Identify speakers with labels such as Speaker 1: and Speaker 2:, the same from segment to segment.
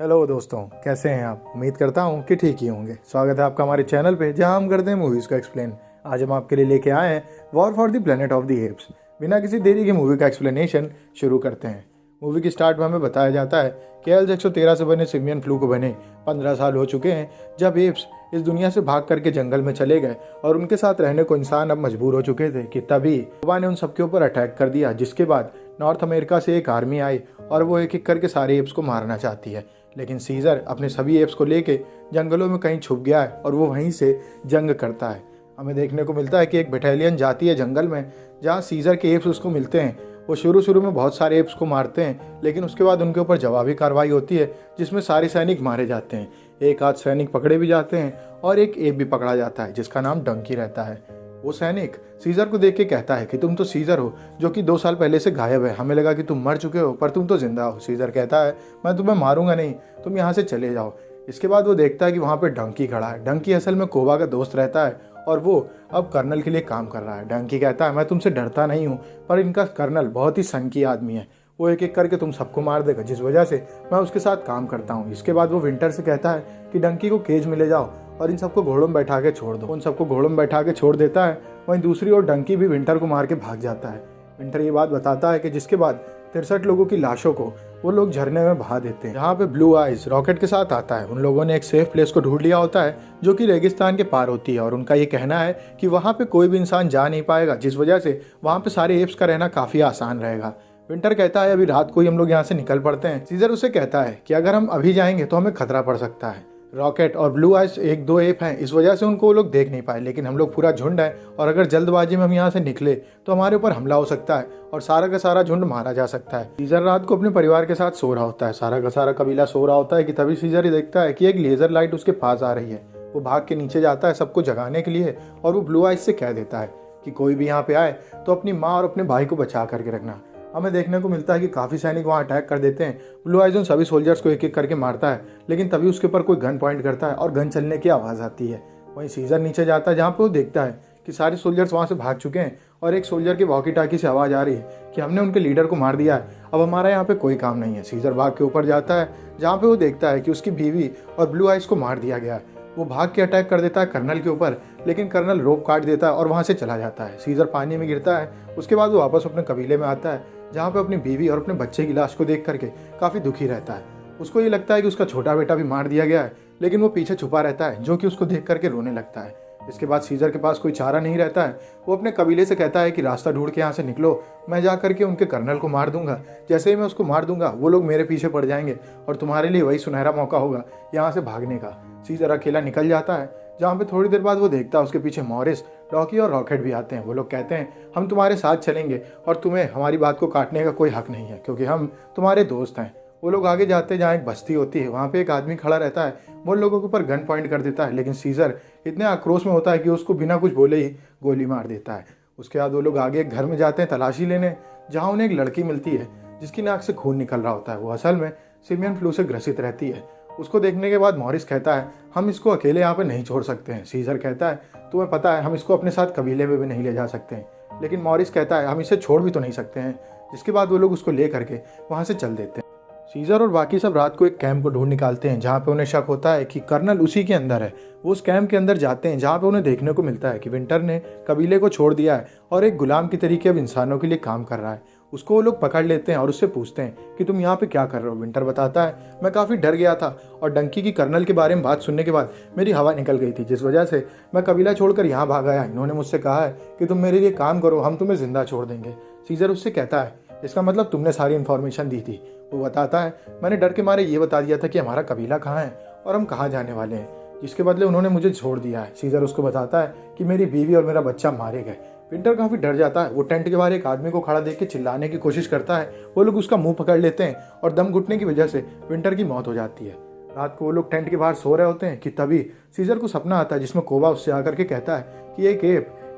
Speaker 1: Hello दोस्तों, कैसे हैं आप। उम्मीद करता हूं कि ठीक ही होंगे। स्वागत है आपका हमारे चैनल पे, जहां हम करते हैं मूवीज़ को एक्सप्लेन। आज हम आपके लिए लेके आए हैं war for the planet of the apps. बिना किसी देरी के मूवी का एक्सप्लेनेशन शुरू करते हैं। मूवी की स्टार्ट में हमें बताया जाता है कि एल-113 से बने सिमियन फ्लू को बने 15 साल हो चुके हैं जब एप्स इस दुनिया से भाग करके जंगल में चले गए और उनके साथ रहने को इंसान अब मजबूर हो चुके थे कि तभी वबा ने उन सबके ऊपर अटैक कर दिया, जिसके बाद नॉर्थ अमेरिका से एक आर्मी आई और वो एक एक करके सारे एप्स को मारना चाहती है। लेकिन सीजर अपने सभी एप्स को लेके जंगलों में कहीं छुप गया है और वो वहीं से जंग करता है। हमें देखने को मिलता है कि एक बटालियन जाती है जंगल में, जहाँ सीजर के एप्स उसको मिलते हैं। वो शुरू में बहुत सारे एप्स को मारते हैं, लेकिन उसके बाद उनके ऊपर जवाबी कार्रवाई होती है जिसमें सारे सैनिक मारे जाते हैं। एक आध सैनिक पकड़े भी जाते हैं और एक एप भी पकड़ा जाता है जिसका नाम डंकी रहता है। वो सैनिक सीजर को देख के कहता है कि तुम तो सीजर हो जो कि 2 साल पहले से गायब है। हमें लगा कि तुम मर चुके हो, पर तुम तो जिंदा हो। सीजर कहता है मैं तुम्हें मारूंगा नहीं, तुम यहाँ से चले जाओ। इसके बाद वो देखता है कि वहाँ पे डंकी खड़ा है। डंकी असल में कोबा का दोस्त रहता है और वो अब कर्नल के लिए काम कर रहा है। डंकी कहता है मैं तुमसे डरता नहीं हूँ, पर इनका कर्नल बहुत ही सनकी आदमी है। वो एक एक करके तुम सबको मार देगा, जिस वजह से मैं उसके साथ काम करता हूँ। इसके बाद वो विंटर से कहता है कि डंकी को केज में ले जाओ और इन सबको घोड़ों में बैठा के छोड़ दो। उन सबको घोड़ों में बैठा के छोड़ देता है। वहीं दूसरी ओर डंकी भी विंटर को मार के भाग जाता है। विंटर ये बात बताता है कि जिसके बाद 63 लोगों की लाशों को वो लोग झरने में बहा देते हैं। यहाँ पे ब्लू आइज रॉकेट के साथ आता है। उन लोगों ने एक सेफ प्लेस को ढूंढ लिया होता है जो कि रेगिस्तान के पार होती है और उनका ये कहना है कि वहाँ पे कोई भी इंसान जा नहीं पाएगा, जिस वजह से वहाँ पे सारे एप्स का रहना काफ़ी आसान रहेगा। विंटर कहता है अभी रात को ही हम लोग यहाँ से निकल पड़ते हैं। सीजर उसे कहता है कि अगर हम अभी जाएंगे तो हमें खतरा पड़ सकता है। रॉकेट और ब्लू आइज एक दो एप हैं, इस वजह से उनको वो लोग देख नहीं पाए, लेकिन हम लोग पूरा झुंड है और अगर जल्दबाजी में हम यहाँ से निकले तो हमारे ऊपर हमला हो सकता है और सारा का सारा झुंड मारा जा सकता है। सीजर रात को अपने परिवार के साथ सो रहा होता है। सारा का सारा कबीला सो रहा होता है कि तभी सीजर ही देखता है कि एक लेजर लाइट उसके पास आ रही है। वो भाग के नीचे जाता है सबको जगाने के लिए और वो ब्लू आइज से कह देता है कि कोई भी यहाँ पे आए तो अपनी माँ और अपने भाई को बचा करके रखना। हमें देखने को मिलता है कि काफ़ी सैनिक वहाँ अटैक कर देते हैं। ब्लू आइज उन सभी सोल्जर्स को एक एक करके मारता है, लेकिन तभी उसके ऊपर कोई गन पॉइंट करता है और गन चलने की आवाज़ आती है। वहीं सीजर नीचे जाता है जहाँ पे वो देखता है कि सारे सोल्जर्स वहाँ से भाग चुके हैं और एक सोल्जर की वॉकी टाकी से आवाज़ आ रही है कि हमने उनके लीडर को मार दिया है, अब हमारा यहाँ पे कोई काम नहीं है। सीजर भाग के ऊपर जाता है जहाँ पे वो देखता है कि उसकी बीवी और ब्लू आइज को मार दिया गया है। वो भाग के अटैक कर देता है कर्नल के ऊपर, लेकिन कर्नल रोप काट देता है और वहाँ से चला जाता है। सीजर पानी में गिरता है। उसके बाद वो वापस अपने कबीले में आता है जहाँ पे अपनी बीवी और अपने बच्चे की लाश को देख करके काफ़ी दुखी रहता है। उसको ये लगता है कि उसका छोटा बेटा भी मार दिया गया है, लेकिन वो पीछे छुपा रहता है जो कि उसको देख करके रोने लगता है। इसके बाद सीजर के पास कोई चारा नहीं रहता है। वो अपने कबीले से कहता है कि रास्ता ढूंढ के यहाँ से निकलो, मैं जा करके उनके कर्नल को मार दूंगा। जैसे ही मैं उसको मार दूंगा वो लोग मेरे पीछे पड़ जाएंगे और तुम्हारे लिए वही सुनहरा मौका होगा यहाँ से भागने का। सीजर अकेला निकल जाता है, जहाँ पे थोड़ी देर बाद वो देखता है उसके पीछे मॉरिस, डॉकी और रॉकेट भी आते हैं। वो लोग कहते हैं हम तुम्हारे साथ चलेंगे और तुम्हें हमारी बात को काटने का कोई हक नहीं है क्योंकि हम तुम्हारे दोस्त हैं। वो लोग आगे जाते हैं जहाँ एक बस्ती होती है। वहाँ पे एक आदमी खड़ा रहता है, वो लोगों के ऊपर गन पॉइंट कर देता है, लेकिन सीजर इतने आक्रोश में होता है कि उसको बिना कुछ बोले ही गोली मार देता है। उसके बाद वो लोग आगे एक घर में जाते हैं तलाशी लेने, जहाँ उन्हें एक लड़की मिलती है जिसकी नाक से खून निकल रहा होता है। वो असल में सिमियन फ्लू से ग्रसित रहती है। उसको देखने के बाद मॉरिस कहता है हम इसको अकेले यहाँ पे नहीं छोड़ सकते हैं। सीजर कहता है तुम्हें पता है हम इसको अपने साथ कबीले में भी नहीं ले जा सकते हैं, लेकिन मॉरिस कहता है हम इसे छोड़ भी तो नहीं सकते हैं। जिसके बाद वो लोग उसको ले करके वहाँ से चल देते हैं। सीजर और बाकी सब रात को एक कैंप को ढूंढ निकालते हैं जहाँ पे उन्हें शक होता है कि कर्नल उसी के अंदर है। वो उस कैंप के अंदर जाते हैं जहाँ पे उन्हें देखने को मिलता है कि विंटर ने कबीले को छोड़ दिया है और एक गुलाम की तरीके अब इंसानों के लिए काम कर रहा है। उसको वो लोग पकड़ लेते हैं और उससे पूछते हैं कि तुम यहाँ पे क्या कर रहे हो। विंटर बताता है मैं काफ़ी डर गया था और डंकी की कर्नल के बारे में बात सुनने के बाद मेरी हवा निकल गई थी, जिस वजह से मैं कबीला छोड़कर यहाँ भाग आया। इन्होंने मुझसे कहा है कि तुम मेरे लिए काम करो, हम तुम्हें जिंदा छोड़ देंगे। सीजर उससे कहता है इसका मतलब तुमने सारी इन्फॉर्मेशन दी थी। वो बताता है मैंने डर के मारे ये बता दिया था कि हमारा कबीला कहाँ है और हम कहाँ जाने वाले हैं, जिसके बदले उन्होंने मुझे छोड़ दिया है। सीजर उसको बताता है कि मेरी बीवी और मेरा बच्चा मारे गए। विंटर काफ़ी डर जाता है। वो टेंट के बाहर एक आदमी को खड़ा देख के चिल्लाने की कोशिश करता है। वो लोग उसका मुंह पकड़ लेते हैं और दम घुटने की वजह से विंटर की मौत हो जाती है। रात को वो लोग टेंट के बाहर सो रहे होते हैं कि तभी सीजर को सपना आता है जिसमें कोबा उससे आकर के कहता है कि एक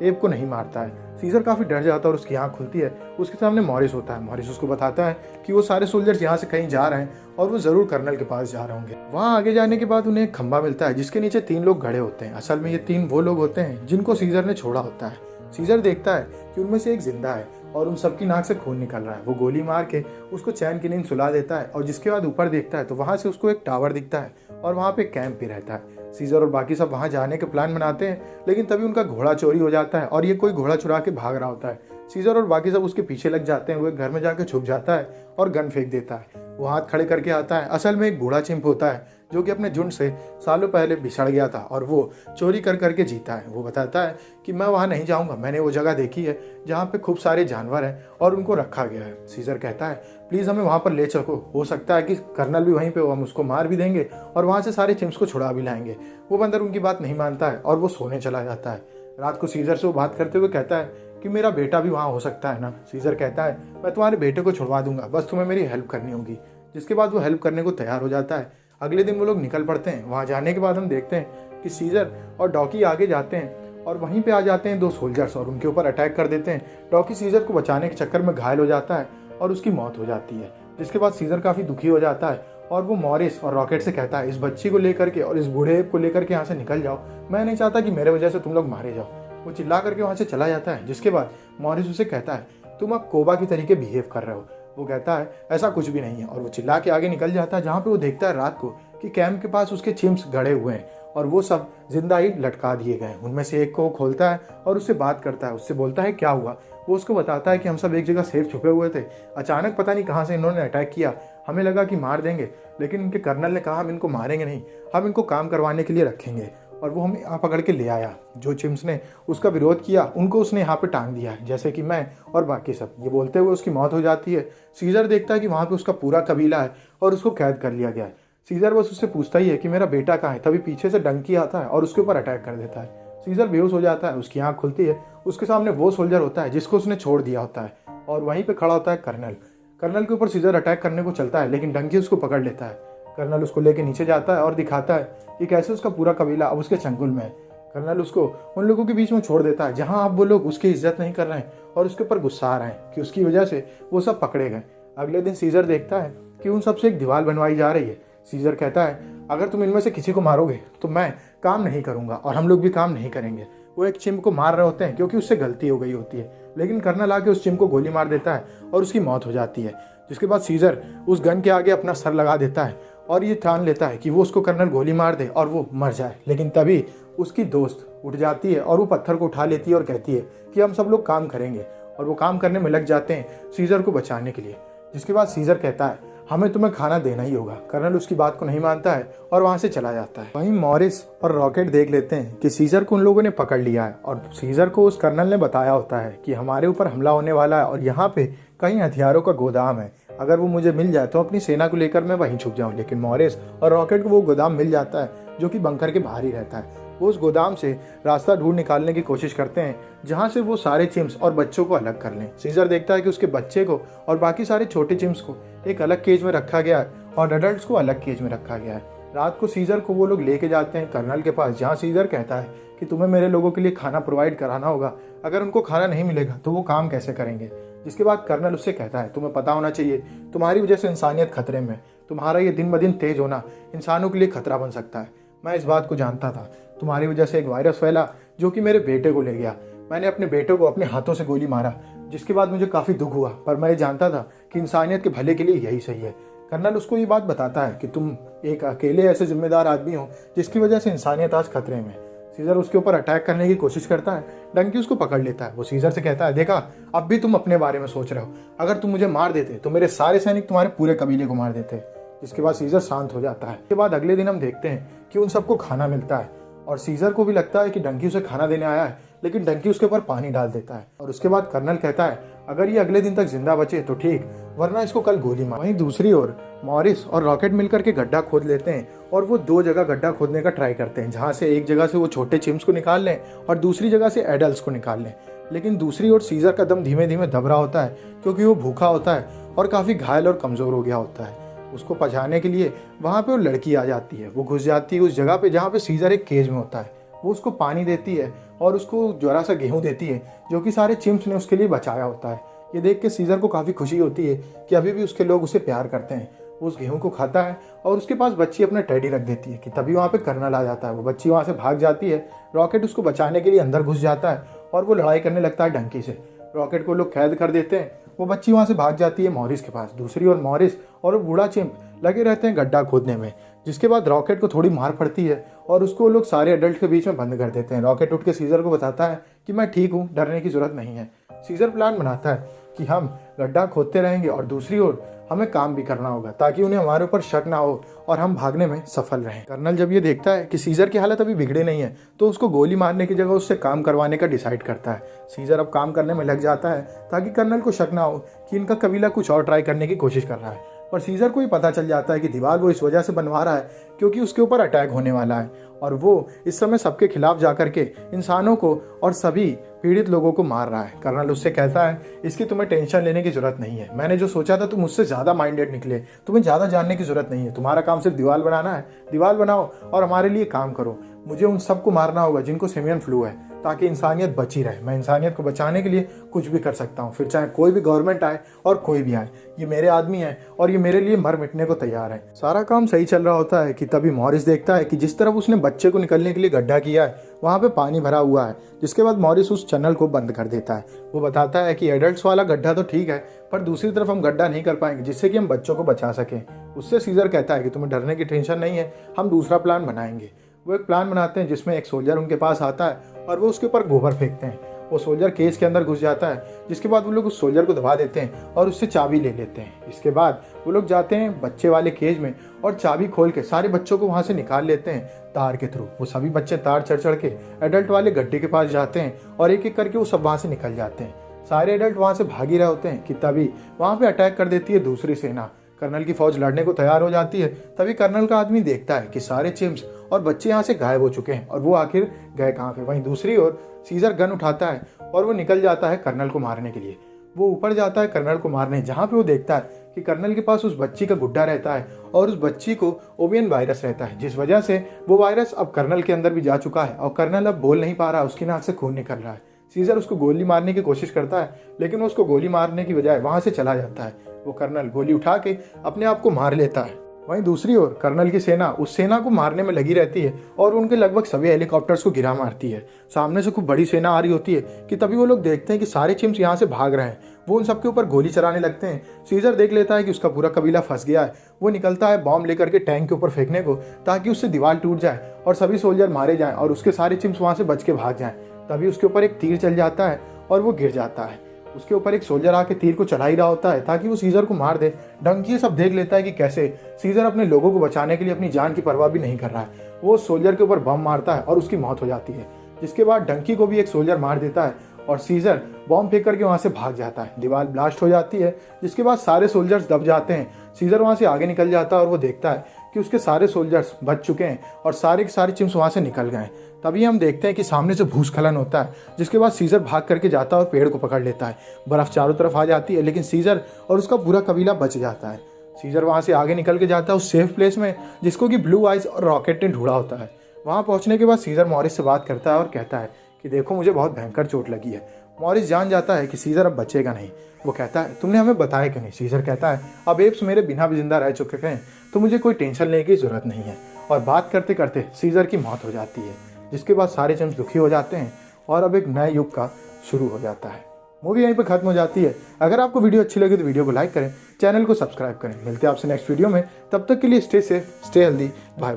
Speaker 1: एप को नहीं मारता है। सीजर काफ़ी डर जाता है और उसकी आँख खुलती है। उसके सामने मॉरिस होता है। मॉरिस उसको बताता है कि वो सारे सोल्जर्स यहाँ से कहीं जा रहे हैं और वो ज़रूर कर्नल के पास जा रहे होंगे। वहाँ आगे जाने के बाद उन्हें एक खंबा मिलता है जिसके नीचे 3 लोग खड़े होते हैं। असल में ये 3 वो लोग होते हैं जिनको सीजर ने छोड़ा होता है। सीजर देखता है कि उनमें से एक जिंदा है और उन सबकी नाक से खून निकल रहा है। वो गोली मार के उसको चैन की नींद सुला देता है और जिसके बाद ऊपर देखता है तो वहाँ से उसको एक टावर दिखता है और वहाँ पे कैंप भी रहता है। सीजर और बाकी सब वहाँ जाने के प्लान बनाते हैं, लेकिन तभी उनका घोड़ा चोरी हो जाता है और ये कोई घोड़ा चुरा के भाग रहा होता है। सीजर और बाकी सब उसके पीछे लग जाते हैं। वो एक घर में जाके छुप जाता है और गन फेंक देता है। वो हाथ खड़े करके आता है। असल में एक बूढ़ा चिंप होता है जो कि अपने झुंड से सालों पहले बिछड़ गया था और वो चोरी कर करके जीता है। वो बताता है कि मैं वहाँ नहीं जाऊँगा, मैंने वो जगह देखी है जहाँ पे खूब सारे जानवर हैं और उनको रखा गया है। सीजर कहता है प्लीज़ हमें वहाँ पर ले चलो, हो सकता है कि कर्नल भी वहीं पे हो, हम उसको मार भी देंगे और वहाँ से सारे चिम्प्स को छुड़ा भी लाएंगे। वो बंदर उनकी बात नहीं मानता है और वो सोने चला जाता है। रात को सीजर से वो बात करते हुए कहता है कि मेरा बेटा भी वहाँ हो सकता है ना। सीजर कहता है मैं तुम्हारे बेटे को छुड़वा दूंगा, बस तुम्हें मेरी हेल्प करनी होगी। जिसके बाद वो हेल्प करने को तैयार हो जाता है। अगले दिन वो लोग निकल पड़ते हैं। वहाँ जाने के बाद हम देखते हैं कि सीजर और डॉकी आगे जाते हैं और वहीं पे आ जाते हैं दो सोल्जर्स और उनके ऊपर अटैक कर देते हैं। डॉकी सीजर को बचाने के चक्कर में घायल हो जाता है और उसकी मौत हो जाती है। जिसके बाद सीजर काफ़ी दुखी हो जाता है और वो मॉरिस और रॉकेट से कहता है इस बच्ची को लेकर के और इस बूढ़े को लेकर के यहाँ से निकल जाओ, मैं नहीं चाहता कि मेरे वजह से तुम लोग मारे जाओ। वो चिल्ला करके वहाँ से चला जाता है। जिसके बाद मॉरिस उसे कहता है तुम अब कोबा की तरीके बिहेव कर रहे हो। वो कहता है ऐसा कुछ भी नहीं है और वो चिल्ला के आगे निकल जाता है, जहाँ पे वो देखता है रात को कि कैंप के पास उसके चिम्प्स गड़े हुए हैं और वो सब जिंदा ही लटका दिए गए। उनमें से एक को खोलता है और उससे बात करता है। उससे बोलता है क्या हुआ। वो उसको बताता है कि हम सब एक जगह सेफ छुपे हुए थे, अचानक पता नहीं कहाँ से इन्होंने अटैक किया, हमें लगा कि मार देंगे, लेकिन इनके कर्नल ने कहा हम इनको मारेंगे नहीं, हम इनको काम करवाने के लिए रखेंगे। और वो हमें यहाँ पकड़ के ले आया। जो चिम्प्स ने उसका विरोध किया उनको उसने यहाँ पे टांग दिया है, जैसे कि मैं और बाकी सब। ये बोलते हुए उसकी मौत हो जाती है। सीजर देखता है कि वहाँ पे उसका पूरा कबीला है और उसको कैद कर लिया गया है। सीजर बस उससे पूछता ही है कि मेरा बेटा कहाँ है, तभी पीछे से डंकी आता है और उसके ऊपर अटैक कर देता है। सीजर बेहोश हो जाता है। उसकी आँख खुलती है। उसके सामने वो सोल्जर होता है जिसको उसने छोड़ दिया होता है और वहीं पर खड़ा होता है कर्नल। कर्नल के ऊपर सीजर अटैक करने को चलता है, लेकिन डंकी उसको पकड़ लेता है। कर्नल उसको लेके नीचे जाता है और दिखाता है कि कैसे उसका पूरा कबीला अब उसके चंगुल में है। कर्नल उसको उन लोगों के बीच में छोड़ देता है जहां अब वो लोग उसकी इज्जत नहीं कर रहे हैं और उसके ऊपर गुस्सा आ रहे हैं कि उसकी वजह से वो सब पकड़े गए। अगले दिन सीजर देखता है कि उन सबसे एक दीवार बनवाई जा रही है। सीजर कहता है अगर तुम इनमें से किसी को मारोगे तो मैं काम नहीं करूंगा और हम लोग भी काम नहीं करेंगे। वो एक चिम्प को मार रहे होते हैं क्योंकि उससे गलती हो गई होती है, लेकिन कर्नल आके उस चिम्प को गोली मार देता है और उसकी मौत हो जाती है। जिसके बाद सीजर उस गन के आगे अपना सर लगा देता है और ये ठान लेता है कि वो उसको कर्नल गोली मार दे और वो मर जाए। लेकिन तभी उसकी दोस्त उठ जाती है और वो पत्थर को उठा लेती है और कहती है कि हम सब लोग काम करेंगे, और वो काम करने में लग जाते हैं सीजर को बचाने के लिए। जिसके बाद सीजर कहता है हमें तुम्हें खाना देना ही होगा। कर्नल उसकी बात को नहीं मानता है और वहाँ से चला जाता है। वहीं मॉरिस और रॉकेट देख लेते हैं कि सीजर को उन लोगों ने पकड़ लिया है और सीजर को उस कर्नल ने बताया होता है कि हमारे ऊपर हमला होने वाला है और यहाँ पे कई हथियारों का गोदाम है, अगर वो मुझे मिल जाए तो अपनी सेना को लेकर मैं वहीं छुप जाऊं। लेकिन मॉरिस और रॉकेट को वो गोदाम मिल जाता है जो कि बंकर के बाहर ही रहता है। वो उस गोदाम से रास्ता ढूंढ निकालने की कोशिश करते हैं जहां से वो सारे चिम्प्स और बच्चों को अलग कर लें। सीजर देखता है कि उसके बच्चे को और बाकी सारे छोटे चिम्प्स को एक अलग केज में रखा गया है और एडल्ट्स को अलग केज में रखा गया है। रात को सीजर को वो लोग लेके जाते हैं कर्नल के पास, जहाँ सीजर कहता है कि तुम्हें मेरे लोगों के लिए खाना प्रोवाइड कराना होगा, अगर उनको खाना नहीं मिलेगा तो वो काम कैसे करेंगे। जिसके बाद कर्नल उससे कहता है तुम्हें पता होना चाहिए तुम्हारी वजह से इंसानियत खतरे में, तुम्हारा ये दिन ब दिन तेज होना इंसानों के लिए खतरा बन सकता है। मैं इस बात को जानता था, तुम्हारी वजह से एक वायरस फैला जो कि मेरे बेटे को ले गया। मैंने अपने बेटे को अपने हाथों से गोली मारा, जिसके बाद मुझे काफ़ी दुख हुआ, पर मैं ये जानता था कि इंसानियत के भले के लिए यही सही है। कर्नल उसको ये बात बताता है कि तुम एक अकेले ऐसे जिम्मेदार आदमी हो जिसकी वजह से इंसानियत आज खतरे में। सीजर उसके ऊपर अटैक करने की कोशिश करता है। डंकी उसको पकड़ लेता है। वो सीजर से कहता है देखा, अब भी तुम अपने बारे में सोच रहे हो, अगर तुम मुझे मार देते तो मेरे सारे सैनिक तुम्हारे पूरे कबीले को मार देते। जिसके बाद सीजर शांत हो जाता है। इसके बाद अगले दिन हम देखते हैं कि उन सबको खाना मिलता है और सीजर को भी लगता है कि डंकी उसे खाना देने आया है, लेकिन डंकी उसके ऊपर पानी डाल देता है। और उसके बाद कर्नल कहता है अगर ये अगले दिन तक जिंदा बचे तो ठीक, वरना इसको कल गोली मार। वहीं दूसरी ओर मॉरिस और रॉकेट मिलकर के गड्ढा खोद लेते हैं और वो दो जगह गड्ढा खोदने का ट्राई करते हैं, जहाँ से एक जगह से वो छोटे चिम्प्स को निकाल लें और दूसरी जगह से एडल्ट्स को निकाल लें। लेकिन दूसरी ओर सीजर का दम धीमे धीमे दब रहा होता है क्योंकि वो भूखा होता है और काफ़ी घायल और कमज़ोर हो गया होता है। उसको पहुँचाने के लिए वहाँ पे वो लड़की आ जाती है। वो घुस जाती है उस जगह पे जहाँ पे सीजर एक केज में होता है। वो उसको पानी देती है और उसको जरा सा गेहूँ देती है जो कि सारे चिम्प्स ने उसके लिए बचाया होता है। ये देख के सीजर को काफ़ी खुशी होती है कि अभी भी उसके लोग उसे प्यार करते हैं। वो उस गेहूं को खाता है और उसके पास बच्ची अपना टेडी रख देती है कि तभी वहाँ पे कर्नल आ जाता है। वो बच्ची वहाँ से भाग जाती है। रॉकेट उसको बचाने के लिए अंदर घुस जाता है और वो लड़ाई करने लगता है डंकी से। रॉकेट को लोग कैद कर देते हैं। वो बच्ची वहाँ से भाग जाती है मॉरिस के पास। दूसरी ओर मॉरिस और वो बूढ़ा चिंप लगे रहते हैं गड्ढा खोदने में, जिसके बाद रॉकेट को थोड़ी मार पड़ती है और उसको लोग सारे एडल्ट के बीच में बंद कर देते हैं। रॉकेट उठ के सीजर को बताता है कि मैं ठीक हूँ, डरने की जरूरत नहीं है। सीजर प्लान बनाता है कि हम गड्ढा खोदते रहेंगे और दूसरी ओर हमें काम भी करना होगा ताकि उन्हें हमारे ऊपर शक ना हो और हम भागने में सफल रहें। कर्नल जब ये देखता है कि सीजर की हालत अभी बिगड़े नहीं है तो उसको गोली मारने की जगह उससे काम करवाने का डिसाइड करता है। सीजर अब काम करने में लग जाता है ताकि कर्नल को शक ना हो कि इनका कबीला कुछ और ट्राई करने की कोशिश कर रहा है। पर सीजर को ही पता चल जाता है कि दीवार वो इस वजह से बनवा रहा है क्योंकि उसके ऊपर अटैक होने वाला है और वो इस समय सबके खिलाफ जाकर के इंसानों को और सभी पीड़ित लोगों को मार रहा है। कर्नल उससे कहता है इसकी तुम्हें टेंशन लेने की जरूरत नहीं है, मैंने जो सोचा था तुम मुझसे ज़्यादा माइंडेड निकले, तुम्हें ज़्यादा जानने की जरूरत नहीं है, तुम्हारा काम सिर्फ दीवार बनाना है, दीवार बनाओ और हमारे लिए काम करो। मुझे उन सबको मारना होगा जिनको सिमियन फ्लू है ताकि इंसानियत बची रहे। मैं इंसानियत को बचाने के लिए कुछ भी कर सकता हूँ, फिर चाहे कोई भी गवर्नमेंट आए और कोई भी आए। ये मेरे आदमी है और ये मेरे लिए मर मिटने को तैयार है। सारा काम सही चल रहा होता है कि तभी मॉरिस देखता है कि जिस तरफ उसने बच्चे को निकलने के लिए गड्ढा किया है वहाँ पे पानी भरा हुआ है, जिसके बाद मॉरिस उस चैनल को बंद कर देता है। वो बताता है कि एडल्ट्स वाला गड्ढा तो ठीक है पर दूसरी तरफ हम गड्ढा नहीं कर पाएंगे जिससे कि हम बच्चों को बचा सकें। उससे सीजर कहता है कि तुम्हें डरने की टेंशन नहीं है, हम दूसरा प्लान बनाएंगे। वो एक प्लान बनाते हैं जिसमें एक सोल्जर उनके पास आता है और वो उसके ऊपर गोबर फेंकते हैं। वो सोल्जर केज के अंदर घुस जाता है, जिसके बाद वो लोग उस सोल्जर को दबा देते हैं और उससे चाबी ले लेते हैं। इसके बाद वो लोग जाते हैं बच्चे वाले केज में और चाबी खोल के सारे बच्चों को वहाँ से निकाल लेते हैं तार के थ्रू। वो सभी बच्चे तार चढ़ चढ़ के एडल्ट वाले गड्ढे के पास जाते हैं और एक एक करके वो सब वहाँ से निकल जाते हैं। सारे एडल्ट वहाँ से भाग ही रहे होते हैं कि तभी वहाँ पे अटैक कर देती है दूसरी सेना। कर्नल की फौज लड़ने को तैयार हो जाती है। तभी कर्नल का आदमी देखता है कि सारे चिम्स और बच्चे यहाँ से गायब हो चुके हैं और वो आखिर गए कहाँ पे। वहीं दूसरी ओर सीजर गन उठाता है और वो निकल जाता है कर्नल को मारने के लिए। वो ऊपर जाता है कर्नल को मारने, जहाँ पे वो देखता है कि कर्नल के पास उस बच्ची का गुड्डा रहता है और उस बच्ची को ओवियन वायरस रहता है, जिस वजह से वो वायरस अब कर्नल के अंदर भी जा चुका है और कर्नल अब बोल नहीं पा रहा, उसकी नाक से खून निकल रहा है। सीजर उसको गोली मारने की कोशिश करता है लेकिन वो उसको गोली मारने की बजाय वहाँ से चला जाता है। वो कर्नल गोली उठा के अपने आप को मार लेता है। वहीं दूसरी ओर कर्नल की सेना उस सेना को मारने में लगी रहती है और उनके लगभग सभी हेलीकॉप्टर्स को गिरा मारती है। सामने से खूब बड़ी सेना आ रही होती है कि तभी वो लोग देखते हैं कि सारे चिम्स यहाँ से भाग रहे हैं। वो उन सबके ऊपर गोली चलाने लगते हैं। सीजर देख लेता है कि उसका पूरा कबीला फंस गया है। वो निकलता है बॉम्ब लेकर के टैंक के ऊपर फेंकने को ताकि उससे दीवार टूट जाए और सभी सोल्जर मारे जाएं और उसके सारे चिम्स वहाँ से बच के भाग जाएं। तभी उसके ऊपर एक तीर चल जाता है और वो गिर जाता है। उसके ऊपर एक सोल्जर आके तीर को चढ़ा ही रहा होता है ताकि वो सीजर को मार दे। डंकी सब देख लेता है कि कैसे सीजर अपने लोगों को बचाने के लिए अपनी जान की परवाह भी नहीं कर रहा है। वो सोल्जर के ऊपर बम मारता है और उसकी मौत हो जाती है, जिसके बाद डंकी को भी एक सोल्जर मार देता है और सीजर बॉम्ब फेंक करके वहाँ से भाग जाता है। दीवार ब्लास्ट हो जाती है, जिसके बाद सारे सोल्जर्स दब जाते हैं। सीजर वहाँ से आगे निकल जाता है और वो देखता है कि उसके सारे सोल्जर्स बच चुके हैं और सारे के सारे चिम्स वहाँ से निकल गए। तभी हम देखते हैं कि सामने से भूस्खलन होता है, जिसके बाद सीजर भाग करके जाता है और पेड़ को पकड़ लेता है। बर्फ चारों तरफ आ जाती है लेकिन सीजर और उसका पूरा कबीला बच जाता है। सीजर वहाँ से आगे निकल के जाता है उस सेफ प्लेस में जिसको कि ब्लू आइज और रॉकेट ने ढूंढा होता है। वहाँ पहुँचने के बाद सीजर मॉरिस से बात करता है और कहता है कि देखो मुझे बहुत भयंकर चोट लगी है। मॉरिस जान जाता है कि सीजर अब बचेगा नहीं। वो कहता है तुमने हमें बताया क्यों नहीं। सीजर कहता है अब एप्स मेरे बिना भी जिंदा रह चुके हैं तो मुझे कोई टेंशन लेने की जरूरत नहीं है। और बात करते करते सीजर की मौत हो जाती है, जिसके बाद सारे चिम्स दुखी हो जाते हैं और अब एक नए युग का शुरू हो जाता है। मूवी यहीं पर खत्म हो जाती है। अगर आपको वीडियो अच्छी लगी तो वीडियो को लाइक करें, चैनल को सब्सक्राइब करें। मिलते हैं आपसे नेक्स्ट वीडियो में, तब तक के लिए stay safe, stay healthy, bye bye.